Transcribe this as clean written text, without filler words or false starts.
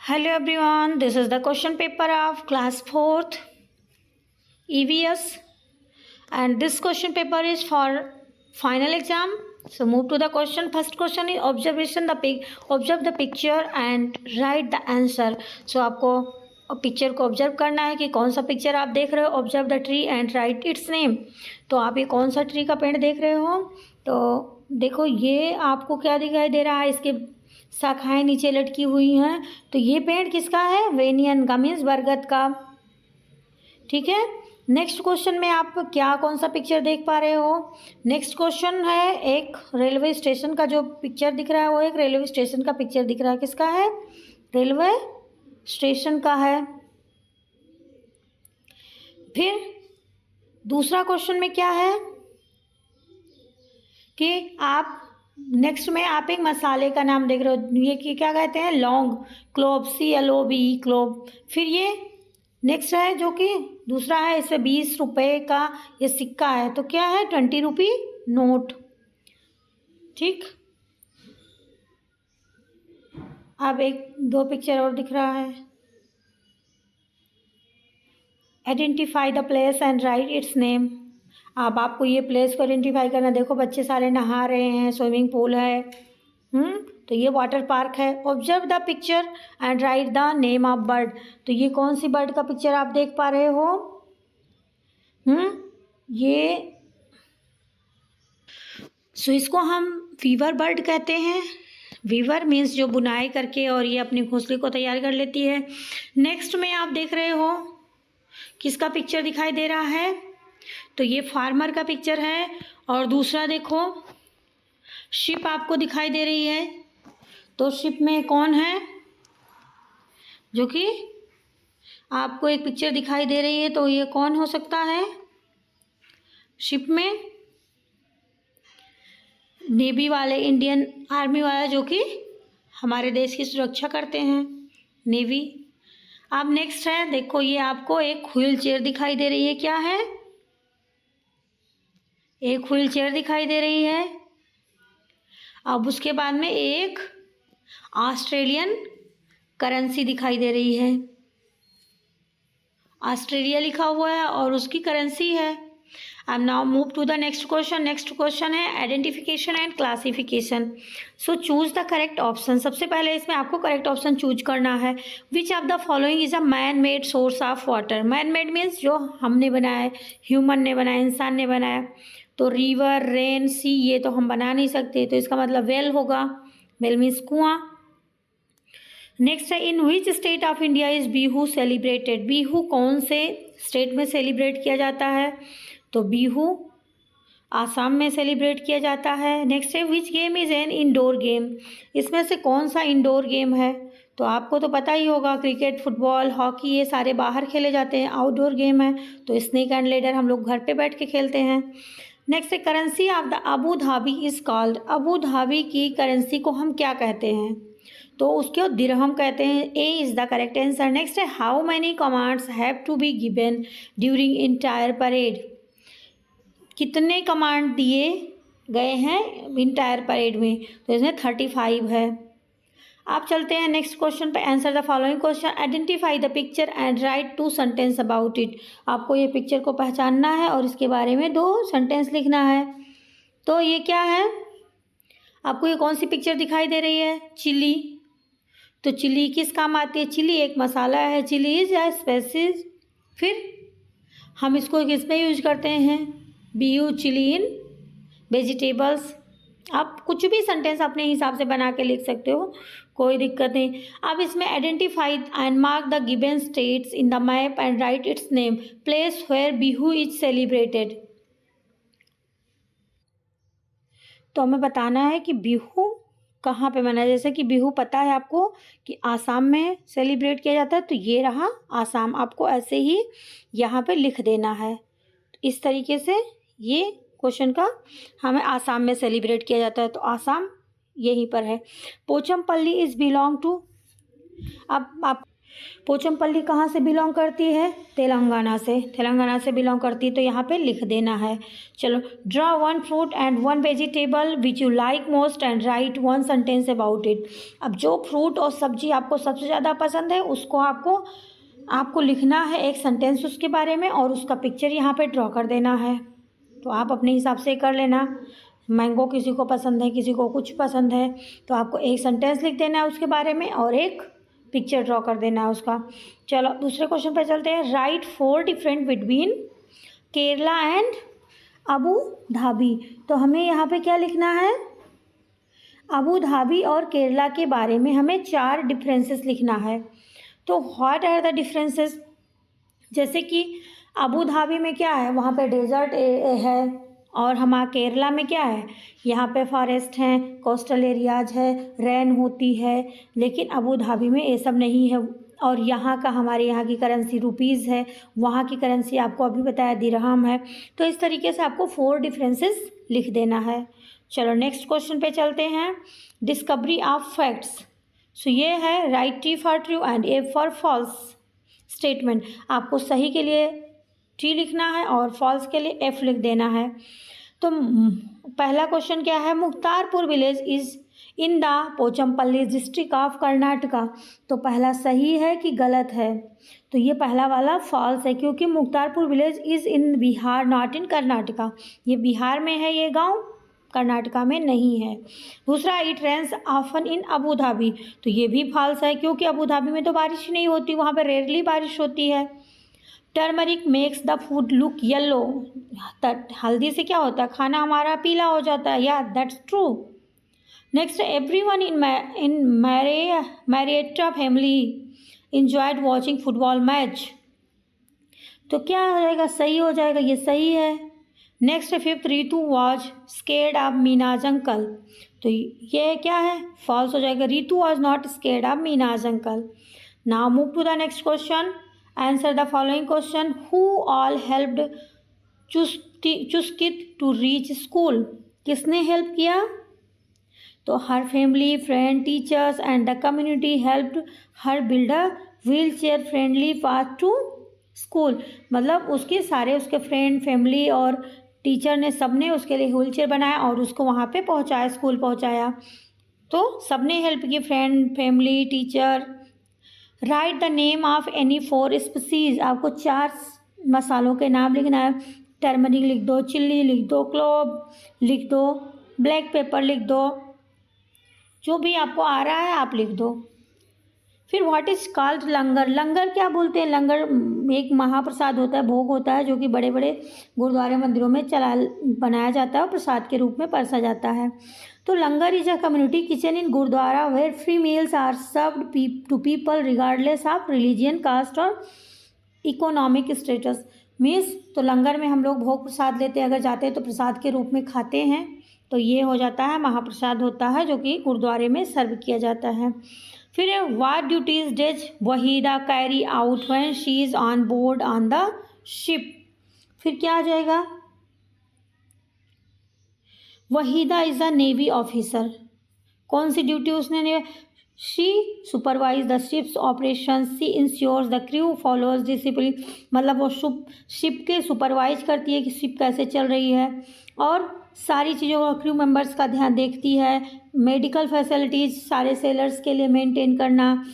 Hello everyone, this is the question paper of class 4th EVS and this question paper is for final exam. So move to the question. First question is observe the picture and write the answer. So आपको picture को observe करना है कि कौन सा picture आप देख रहे हो. Observe the tree and write its name. तो आप ये कौन सा ट्री का पेड़ देख रहे हो. तो देखो ये आपको क्या दिखाई दे रहा है, इसके शाखाएं नीचे लटकी हुई हैं. तो ये पेड़ किसका है, वेनियन का, मीन्स बरगद का. ठीक है. नेक्स्ट क्वेश्चन में आप क्या कौन सा पिक्चर देख पा रहे हो. नेक्स्ट क्वेश्चन है एक रेलवे स्टेशन का जो पिक्चर दिख रहा है वो एक रेलवे स्टेशन का पिक्चर दिख रहा है. किसका है, रेलवे स्टेशन का है. फिर दूसरा क्वेश्चन में क्या है कि आप नेक्स्ट में आप एक मसाले का नाम देख रहे हो. ये क्या कहते हैं, लौंग, क्लोव, CLOV, क्लोव. फिर ये नेक्स्ट है जो कि दूसरा है, इससे 20 रुपये का ये सिक्का है. तो क्या है, 20 रुपी नोट. ठीक. अब एक दो पिक्चर और दिख रहा है. Identify the place and write its name. अब आपको ये प्लेस को आइडेंटिफाई करना. देखो बच्चे सारे नहा रहे हैं, स्विमिंग पूल है. तो ये वाटर पार्क है. Observe the picture and right the name of bird. तो ये कौन सी बर्ड का पिक्चर आप देख पा रहे हो. ये सो इसको हम वीवर बर्ड कहते हैं. वीवर मीन्स जो बुनाई करके और ये अपने घोंसले को तैयार कर लेती है. नेक्स्ट में आप देख रहे हो किसका पिक्चर दिखाई दे रहा है. तो ये फार्मर का पिक्चर है. और दूसरा देखो शिप आपको दिखाई दे रही है. तो शिप में कौन है, जो कि आपको एक पिक्चर दिखाई दे रही है. तो ये कौन हो सकता है, शिप में नेवी वाले, इंडियन आर्मी वाला, जो कि हमारे देश की सुरक्षा करते हैं, नेवी. अब नेक्स्ट है, देखो ये आपको एक व्हील चेयर दिखाई दे रही है. क्या है, एक व्हील चेयर दिखाई दे रही है. अब उसके बाद में एक ऑस्ट्रेलियन करेंसी दिखाई दे रही है. ऑस्ट्रेलिया लिखा हुआ है और उसकी करेंसी है. अब now move to the next question. Next question है identification and classification. So choose the correct option. सबसे पहले इसमें आपको करेक्ट ऑप्शन चूज करना है. Which of the following is a man made source of water. Man made means जो हमने बनाया है, ह्यूमन ने बनाया, इंसान ने बनाया. तो रिवर, रेन, सी ये तो हम बना नहीं सकते. तो इसका मतलब वेल होगा. वेल मीन्स कुआं. नेक्स्ट है in which state of India is Bihu celebrated. Bihu कौन से स्टेट में सेलिब्रेट किया जाता है. तो बिहू आसाम में सेलिब्रेट किया जाता है. नेक्स्ट है which game is an indoor game. इसमें से कौन सा इंडोर गेम है. तो आपको तो पता ही होगा, क्रिकेट, फुटबॉल, हॉकी ये सारे बाहर खेले जाते हैं, आउटडोर गेम है. तो स्नेक एंड लेडर हम लोग घर पे बैठ के खेलते हैं. नेक्स्ट है currency of the Abu Dhabi is called. Abu Dhabi की करेंसी को हम क्या कहते हैं. तो उसको दिरहम कहते हैं. A is the correct answer. Next है how many commands have to be given during entire parade. कितने कमांड दिए गए हैं इंटायर परेड में. तो इसमें 35 है. आप चलते हैं नेक्स्ट क्वेश्चन पे. Answer the following question. Identify the picture and right 2 sentence about it. आपको ये पिक्चर को पहचानना है और इसके बारे में 2 सेंटेंस लिखना है. तो ये क्या है, आपको ये कौन सी पिक्चर दिखाई दे रही है, चिली. तो चिली किस काम आती है. चिली एक मसाला है. Chilli is a spices. फिर हम इसको किस में यूज करते हैं, BU चिली इन वेजिटेबल्स. आप कुछ भी सेंटेंस अपने हिसाब से बना के लिख सकते हो, कोई दिक्कत नहीं. अब इसमें identify and mark the given states in the map and write its name. Place where Bihu is celebrated. तो हमें बताना है कि बिहू कहाँ पे मनाया. जैसे कि बिहू पता है आपको कि आसाम में सेलिब्रेट किया जाता है. तो ये रहा आसाम. आपको ऐसे ही यहाँ पे लिख देना है. इस तरीके से ये क्वेश्चन का हमें आसाम में सेलिब्रेट किया जाता है. तो आसाम यहीं पर है. Pochampalli is belong to. अब आप पोचमपल्ली कहाँ से बिलोंग करती है? तेलंगाना से, तेलंगाना से बिलोंग करती है, तो यहाँ पे लिख देना है। चलो, draw one fruit and one vegetable which you like most and right one sentence about it. अब जो फ्रूट और सब्जी आपको सबसे ज़्यादा पसंद है उसको आपको लिखना है एक सेंटेंस उसके बारे में, और उसका पिक्चर यहाँ पे ड्रॉ कर देना है। तो आप अपने हिसाब से कर लेना। मैंगो किसी को पसंद है, किसी को कुछ पसंद है, तो आपको एक सेंटेंस लिख देना है उसके बारे में और एक पिक्चर ड्रॉ कर देना है उसका। चलो दूसरे क्वेश्चन पर चलते हैं। Right 4 different between Kerala and Abu Dhabi. तो हमें यहाँ पे क्या लिखना है? अबू धाबी और केरला के बारे में हमें 4 डिफरेंसेस लिखना है। तो व्हाट आर द डिफरेंसेस? जैसे कि अबू धाबी में क्या है? वहाँ पे डेजर्ट है, और हमारा केरला में क्या है? यहाँ पे फॉरेस्ट हैं, कोस्टल एरियाज है, रेन होती है, लेकिन अबू धाबी में ये सब नहीं है। और यहाँ का हमारे यहाँ की करेंसी रुपीज़ है, वहाँ की करेंसी आपको अभी बताया दिरहम है। तो इस तरीके से आपको 4 डिफरेंसेस लिख देना है। चलो नेक्स्ट क्वेश्चन पे चलते हैं। Discovery of facts. सो ये है write T for true and F for false statement. आपको सही के लिए टी लिखना है और फॉल्स के लिए एफ लिख देना है। तो पहला क्वेश्चन क्या है? Mukhtarpur village is in the Pochampally district of Karnataka. तो पहला सही है कि गलत है? तो ये पहला वाला फॉल्स है, क्योंकि Mukhtarpur village is in Bihar not in Karnataka. ये बिहार में है ये गांव, कर्नाटका में नहीं है। दूसरा, it rains often in Abu Dhabi. तो ये भी फॉल्स है, क्योंकि अबू धाबी में तो बारिश नहीं होती, वहाँ पर रेयरली बारिश होती है। Turmeric makes the food look yellow. हल्दी से क्या होता है? खाना हमारा पीला हो जाता है। या that's true. Next, everyone in Marietta family enjoyed watching football match. तो क्या हो जाएगा? सही हो जाएगा, ये सही है। Next, 5th, Ritu was scared of Meena's uncle. तो ये क्या है? फॉल्स हो जाएगा। Ritu was not scared of Meena's uncle. Now move to the next question. Answer the following question. Who all helped Chuskit to reach school. किसने हेल्प किया? So her family, friend, teachers and the community helped her build a wheelchair friendly path to school. मतलब उसके सारे उसके friend, family और teacher ने सबने उसके लिए व्हील चेयर बनाया और उसको वहाँ पे पहुँचाया, स्कूल पहुँचाया। तो सबने हेल्प की, friend, family, teacher. Right the name of any 4 species. आपको 4 मसालों के नाम लिखना है। टर्मरिक लिख दो, चिल्ली लिख दो, क्लोव लिख दो, ब्लैक पेपर लिख दो, जो भी आपको आ रहा है आप लिख दो। फिर व्हाट इज कॉल्ड लंगर। लंगर क्या बोलते हैं? लंगर एक महाप्रसाद होता है, भोग होता है, जो कि बड़े बड़े गुरुद्वारे मंदिरों में बनाया जाता है और प्रसाद के रूप में परसा जाता है। तो langar is a community kitchen in gurdwara where free meals are served to people regardless of religion, caste और इकोनॉमिक स्टेटस। मीन्स तो लंगर में हम लोग भोग प्रसाद लेते हैं, अगर जाते हैं तो प्रसाद के रूप में खाते हैं। तो ये हो जाता है महाप्रसाद होता है, जो कि गुरुद्वारे में सर्व किया जाता है। फिर what duties does Waheeda carry out when she is on board on the ship. फिर क्या आ जाएगा? Waheeda is a navy officer. कौन सी ड्यूटी उसने? She supervise the ships operation, she ensures the crew followers discipline. मतलब वो शिप के सुपरवाइज करती है कि शिप कैसे चल रही है, और सारी चीज़ों का क्रू मेंबर्स का ध्यान देखती है। मेडिकल फैसिलिटीज़ सारे सेलर्स के लिए मेंटेन करना,